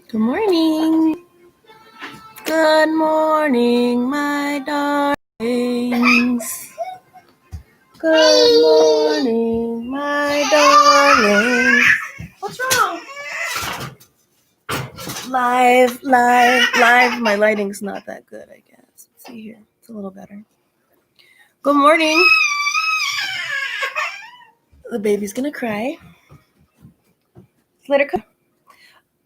Good morning. Good morning, my darlings. Good morning, my darlings. What's wrong? Live. My lighting's not that good, I guess. Let's see here. It's a little better. Good morning. The baby's gonna cry. Let her come.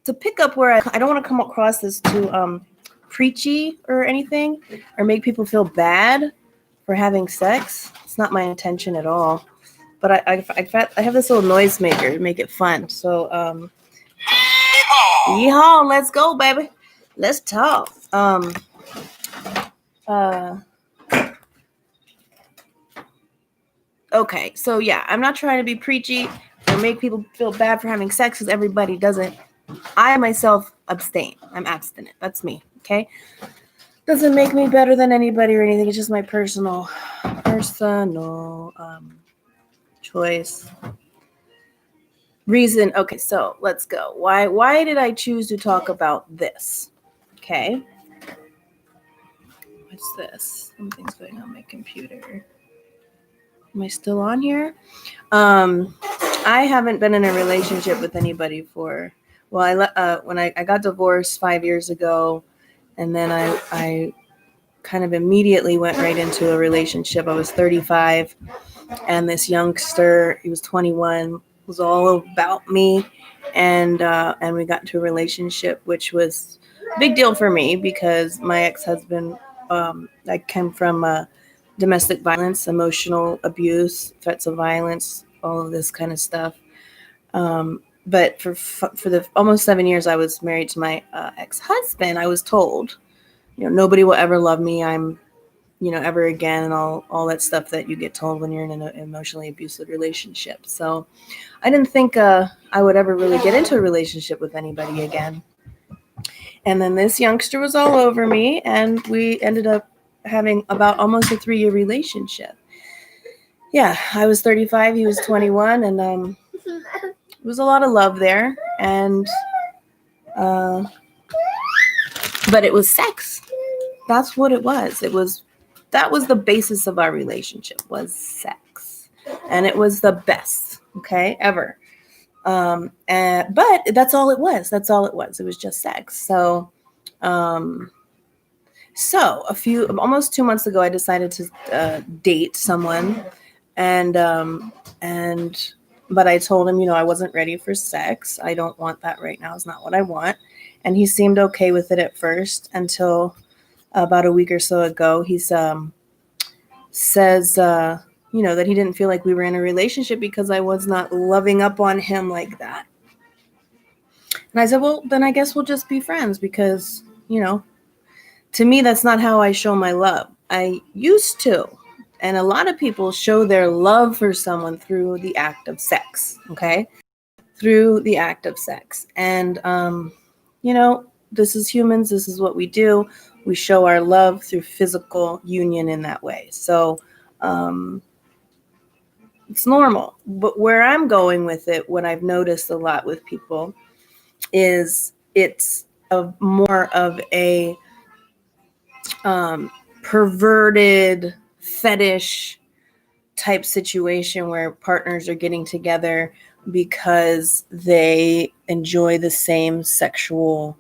To pick up where I don't want to come across this too preachy or anything, or make people feel bad for having sex. It's not my intention at all. But I have this little noise maker to make it fun. So yeehaw, let's go, baby. Let's talk. Okay, so yeah, I'm not trying to be preachy or make people feel bad for having sex because everybody doesn't. I myself abstain. I'm abstinent. That's me. Okay, doesn't make me better than anybody or anything. It's just my personal choice. Reason. Okay, so let's go. Why did I choose to talk about this? Okay. What's this? Something's going on my computer. Am I still on here? I haven't been in a relationship with anybody for, when I got divorced 5 years ago, and then I kind of immediately went right into a relationship. I was 35, and this youngster, he was 21, was all about me, and we got into a relationship, which was a big deal for me because my ex-husband, I came from domestic violence, emotional abuse, threats of violence, all of this kind of stuff. But for the almost 7 years I was married to my ex-husband, I was told, nobody will ever love me. I'm, ever again, and all that stuff that you get told when you're in an emotionally abusive relationship. So I didn't think I would ever really get into a relationship with anybody again. And then this youngster was all over me, and we ended up having about almost a 3-year relationship. Yeah, I was 35, he was 21, and it was a lot of love there, and but it was sex. That's what it was. That was the basis of our relationship, was sex, and it was the best, okay, ever. But that's all it was. It was just sex. So almost 2 months ago, I decided to date someone, and but I told him, I wasn't ready for sex. I don't want that right now. It's not what I want. And he seemed okay with it at first until about a week or so ago. He says, that he didn't feel like we were in a relationship because I was not loving up on him like that. And I said, well, then I guess we'll just be friends because, to me, that's not how I show my love. I used to. And a lot of people show their love for someone through the act of sex, okay? Through the act of sex. And, this is humans. This is what we do. We show our love through physical union in that way. So it's normal. But where I'm going with it, what I've noticed a lot with people is it's more of a perverted fetish type situation where partners are getting together because they enjoy the same sexual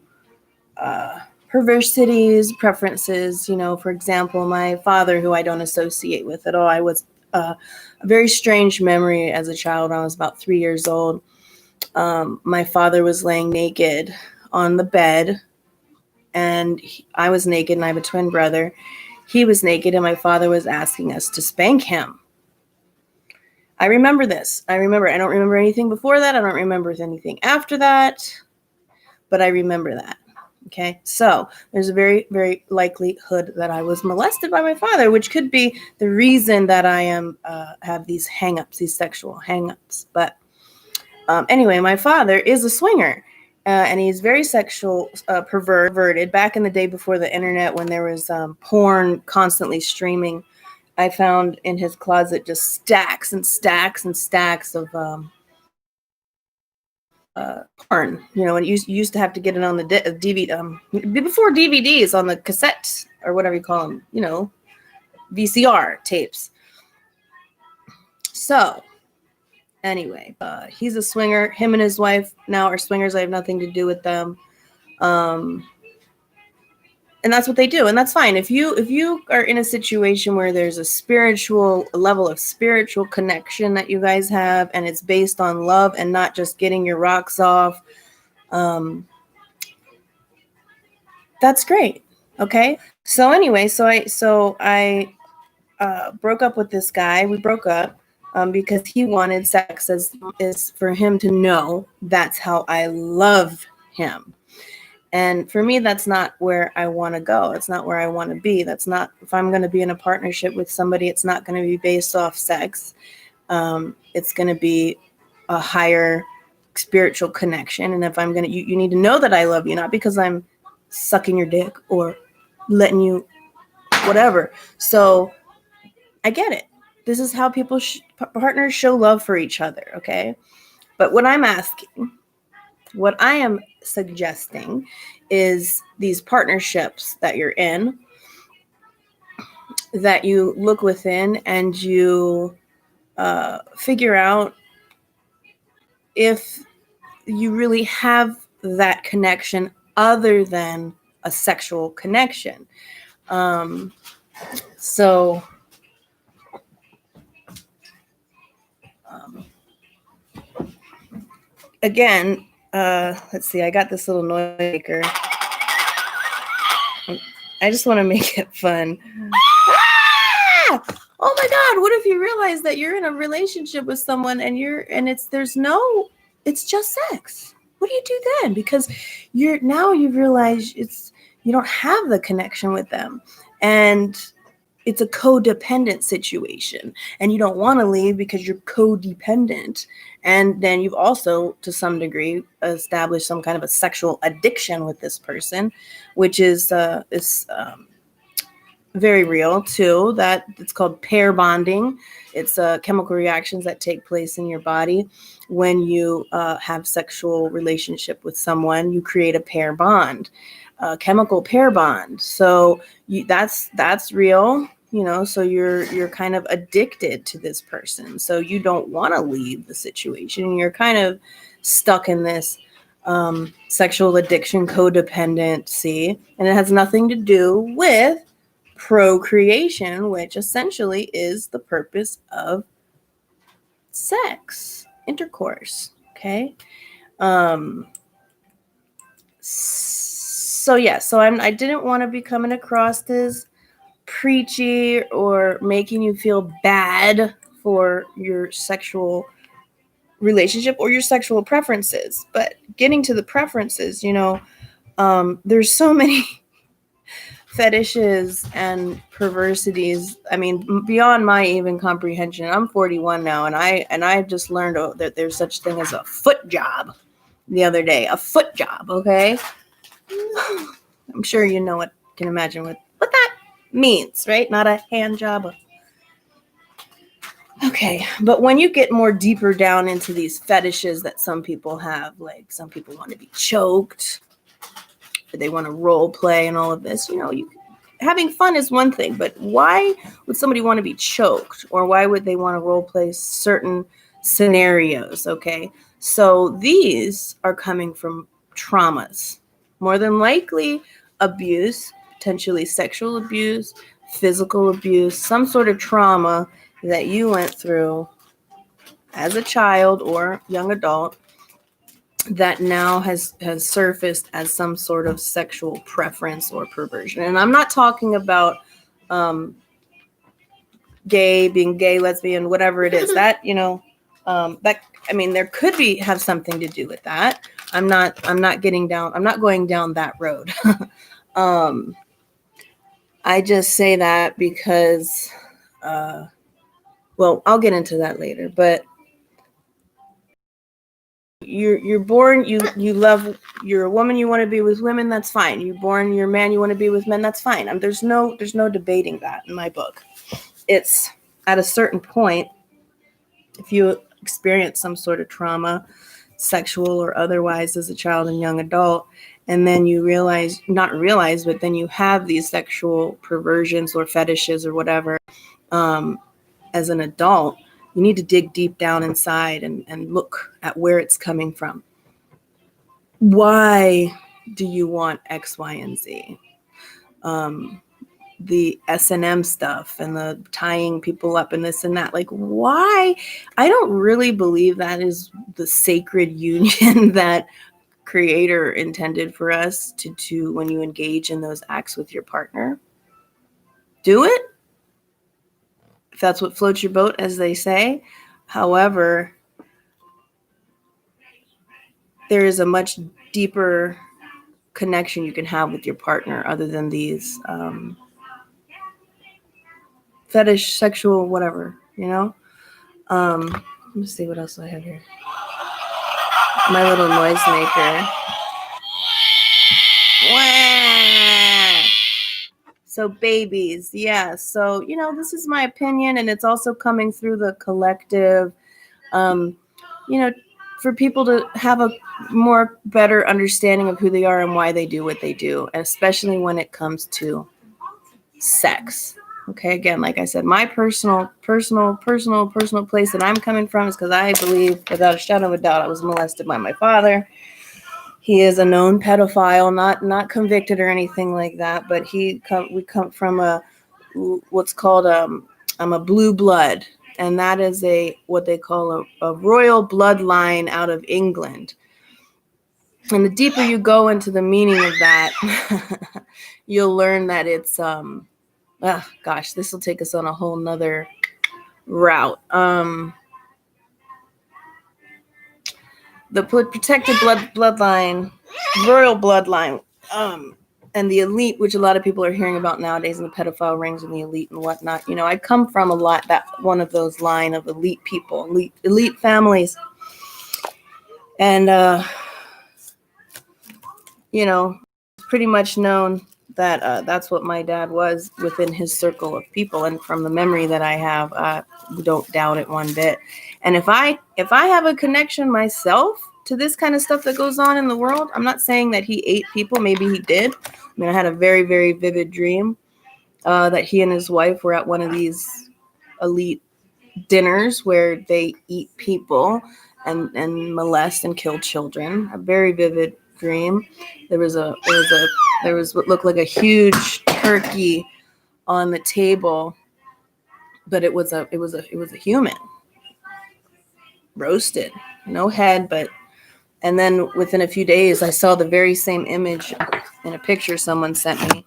perversities, preferences. For example, my father, who I don't associate with at all, I was a very strange memory as a child. I was about 3 years old. My father was laying naked on the bed, and I was naked, and I have a twin brother. He was naked, and my father was asking us to spank him. I remember this. I don't remember anything before that. I don't remember anything after that, but I remember that. Okay, so there's a very, very likelihood that I was molested by my father, which could be the reason that I have these hang-ups, these sexual hang-ups. But anyway, my father is a swinger, and he's very sexual, perverted. Back in the day before the internet, when there was porn constantly streaming, I found in his closet just stacks and stacks and stacks of porn, and you used to have to get it on the DVD, before DVDs, on the cassette or whatever you call them, VCR tapes. So anyway, he's a swinger. Him and his wife now are swingers. I have nothing to do with them. And that's what they do. And that's fine. If you are in a situation where there's a level of spiritual connection that you guys have, and it's based on love and not just getting your rocks off, that's great. Okay. So anyway, I broke up with this guy. We broke up because he wanted sex is for him to know that's how I love him. And for me, that's not where I want to go. It's not where I want to be. That's not, if I'm going to be in a partnership with somebody, it's not going to be based off sex. It's going to be a higher spiritual connection. And if I'm going to, you need to know that I love you, not because I'm sucking your dick or letting you, whatever. So I get it. This is how people, partners show love for each other. Okay. But what I'm asking, what I am suggesting is these partnerships that you're in, that you look within and you figure out if you really have that connection other than a sexual connection. Again, let's see, I got this little noise maker. I just want to make it fun. Ah! Oh my God, what if you realize that you're in a relationship with someone and it's just sex? What do you do then? Because you've realized you don't have the connection with them, and it's a codependent situation, and you don't want to leave because you're codependent. And then you've also, to some degree, established some kind of a sexual addiction with this person, which is very real too. That it's called pair bonding. It's chemical reactions that take place in your body when you have sexual relationship with someone. You create a pair bond. Chemical pair bond. So that's real, so you're kind of addicted to this person. So you don't want to leave the situation. You're kind of stuck in this sexual addiction, codependency, and it has nothing to do with procreation, which essentially is the purpose of sex, intercourse. Okay. So I didn't want to be coming across as preachy or making you feel bad for your sexual relationship or your sexual preferences. But getting to the preferences, there's so many fetishes and perversities. I mean, beyond my even comprehension. I'm 41 now, and I just learned that there's such thing as a foot job the other day. A foot job, okay? I'm sure can imagine what that means, right? Not a hand job. Okay, but when you get more deeper down into these fetishes that some people have, like some people want to be choked, or they want to role play and all of this, having fun is one thing, but why would somebody want to be choked, or why would they want to role play certain scenarios? Okay, so these are coming from traumas, more than likely abuse, potentially sexual abuse, physical abuse, some sort of trauma that you went through as a child or young adult that now has surfaced as some sort of sexual preference or perversion. And I'm not talking about being gay, lesbian, whatever it is. That, there could have something to do with that. I'm not going down that road. I just say that because I'll get into that later, but you're born, you love, you're a woman, you want to be with women, that's fine. You're a man, you want to be with men, that's fine. There's no debating that in my book. It's at a certain point, if you experience some sort of trauma, sexual or otherwise as a child and young adult, and then you not realize, but then you have these sexual perversions or fetishes or whatever, as an adult, you need to dig deep down inside and look at where it's coming from. Why do you want X, Y, and Z? The S&M stuff and the tying people up and this and that. Like, why? I don't really believe that is the sacred union that Creator intended for us to do when you engage in those acts with your partner. Do it if that's what floats your boat, as they say. However, there is a much deeper connection you can have with your partner other than these fetish, sexual, whatever, you know? Let me see what else I have here. My little noisemaker. Wah! So babies, yeah. So, this is my opinion, and it's also coming through the collective, for people to have a more better understanding of who they are and why they do what they do, especially when it comes to sex. Okay, again, like I said, my personal place that I'm coming from is because I believe, without a shadow of a doubt, I was molested by my father. He is a known pedophile, not convicted or anything like that, but we come from what's called a blue blood, and that is what they call a royal bloodline out of England. And the deeper you go into the meaning of that, you'll learn that it's this will take us on a whole nother route. The protected bloodline, royal bloodline, and the elite, which a lot of people are hearing about nowadays, and the pedophile rings and the elite and whatnot. I come from one of those line of elite people, elite families, and pretty much known that that's what my dad was within his circle of people. And from the memory that I have, don't doubt it one bit. And if I have a connection myself to this kind of stuff that goes on in the world, I'm not saying that he ate people. Maybe he did. I mean, I had a very, very vivid dream that he and his wife were at one of these elite dinners where they eat people and molest and kill children. A very vivid dream. There was what looked like a huge turkey on the table, but it was a human, roasted, no head, and then within a few days I saw the very same image in a picture someone sent me.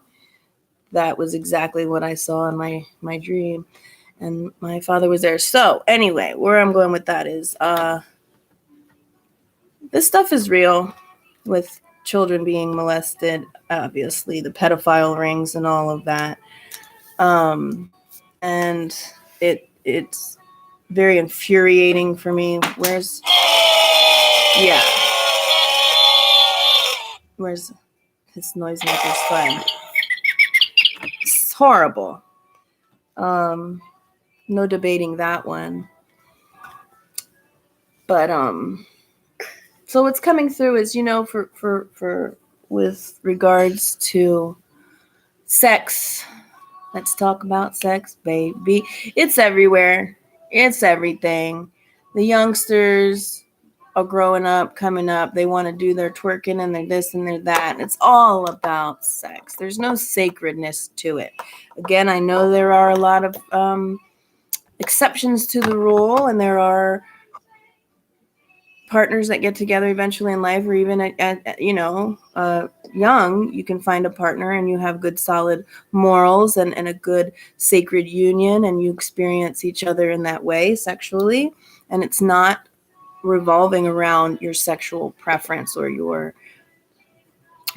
That was exactly what I saw in my dream, and my father was there. So anyway, where I'm going with that is this stuff is real, with children being molested, obviously, the pedophile rings and all of that. And it's very infuriating for me. Where's his noisemaker's fun? It's horrible. No debating that one. But so what's coming through is, for with regards to sex. Let's talk about sex, baby. It's everywhere. It's everything. The youngsters are growing up, coming up. They want to do their twerking and their this and their that. It's all about sex. There's no sacredness to it. Again, I know there are a lot of exceptions to the rule, and there are partners that get together eventually in life, or even at young, you can find a partner and you have good solid morals and a good sacred union, and you experience each other in that way sexually, and it's not revolving around your sexual preference or your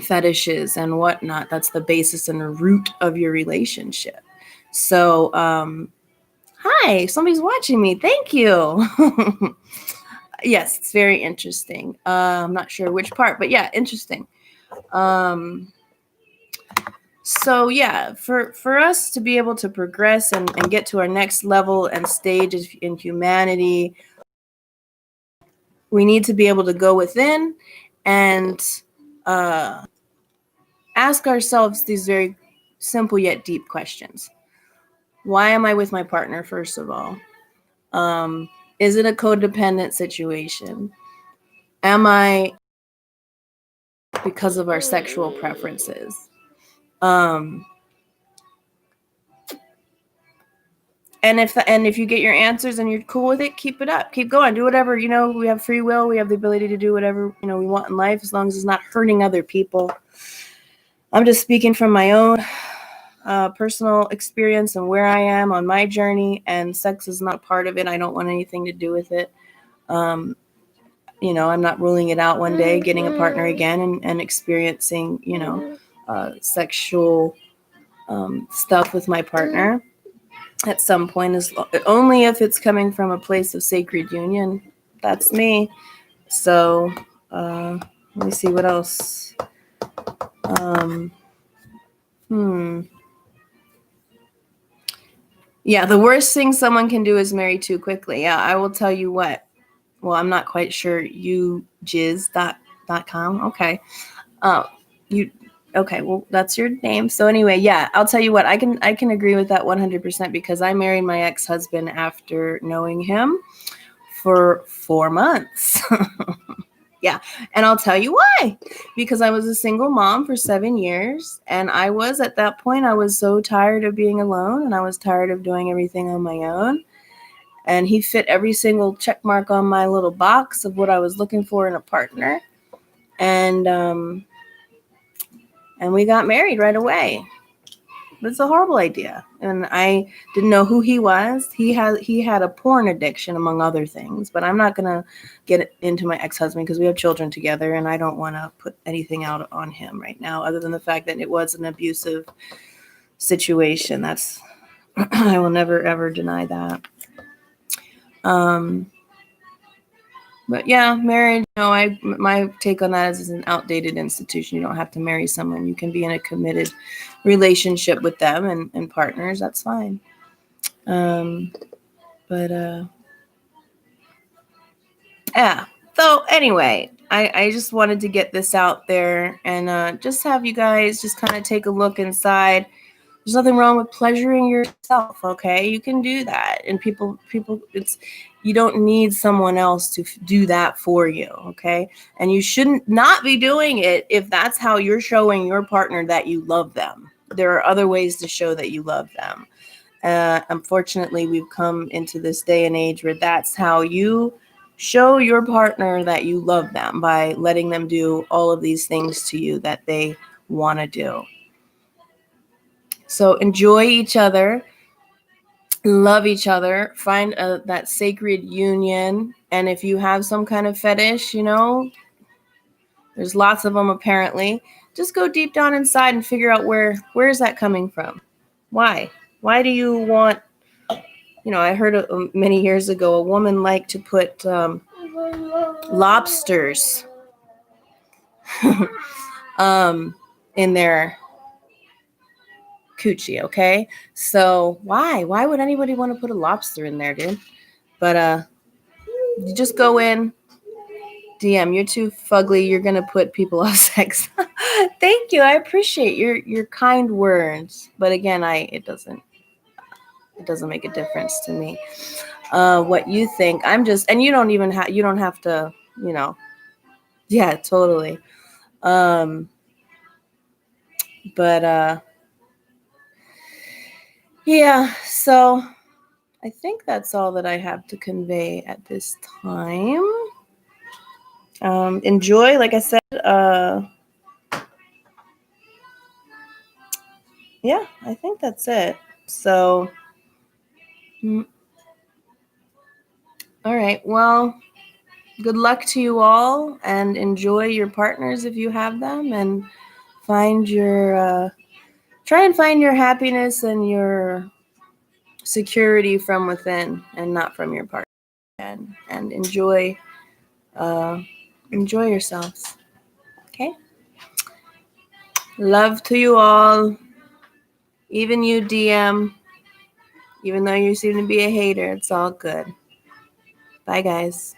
fetishes and whatnot. That's the basis and the root of your relationship. So hi, somebody's watching me. Thank you. Yes, it's very interesting. I'm not sure which part, but yeah, interesting. So yeah, for us to be able to progress and get to our next level and stage in humanity, we need to be able to go within and ask ourselves these very simple yet deep questions. Why am I with my partner, first of all? Is it a codependent situation? Am I because of our sexual preferences? And if you get your answers and you're cool with it, keep it up. Keep going. Do whatever. We have free will. We have the ability to do whatever, we want in life, as long as it's not hurting other people. I'm just speaking from my own personal experience and where I am on my journey, and sex is not part of it. I don't want anything to do with it. I'm not ruling it out one day, getting a partner again and experiencing, sexual stuff with my partner at some point, is only if it's coming from a place of sacred union. That's me. So let me see what else. Yeah, the worst thing someone can do is marry too quickly. Yeah, I will tell you what. Well, I'm not quite sure. YouJizz.com. Okay. Okay, well, that's your name. So anyway, yeah, I'll tell you what. I can agree with that 100%, because I married my ex-husband after knowing him for 4 months. Yeah, and I'll tell you why. Because I was a single mom for 7 years, and at that point, I was so tired of being alone, and I was tired of doing everything on my own. And he fit every single check mark on my little box of what I was looking for in a partner. And we got married right away. It's a horrible idea. And I didn't know who he was. He had a porn addiction, among other things. But I'm not going to get into my ex-husband, because we have children together, and I don't want to put anything out on him right now, other than the fact that it was an abusive situation. That's I will never, ever deny that. But yeah, marriage, my take on that is an outdated institution. You don't have to marry someone. You can be in a committed relationship with them and partners. That's fine. Yeah. So anyway, I just wanted to get this out there and just have you guys just kind of take a look inside. There's nothing wrong with pleasuring yourself, okay? You can do that. And people, you don't need someone else to do that for you, okay? And you shouldn't not be doing it if that's how you're showing your partner that you love them. There are other ways to show that you love them. Unfortunately, we've come into this day and age where that's how you show your partner that you love them, by letting them do all of these things to you that they want to do. So enjoy each other, love each other, find that sacred union. And if you have some kind of fetish, there's lots of them apparently, just go deep down inside and figure out where is that coming from? Why do you want, I heard many years ago, a woman liked to put lobsters in their coochie, okay? So why would anybody want to put a lobster in there, dude? But you just go in, DM, you're too fugly, you're gonna put people off sex. Thank you, I appreciate your kind words, but again, it doesn't make a difference to me what you think. I'm just, and you don't have to, yeah, totally. But yeah, so I think that's all that I have to convey at this time. Enjoy, like I said. Yeah, I think that's it. So, all right. Well, good luck to you all, and enjoy your partners if you have them, and find your try and find your happiness and your security from within, and not from your partner. And enjoy yourselves. Okay. Love to you all. Even you, DM. Even though you seem to be a hater, it's all good. Bye, guys.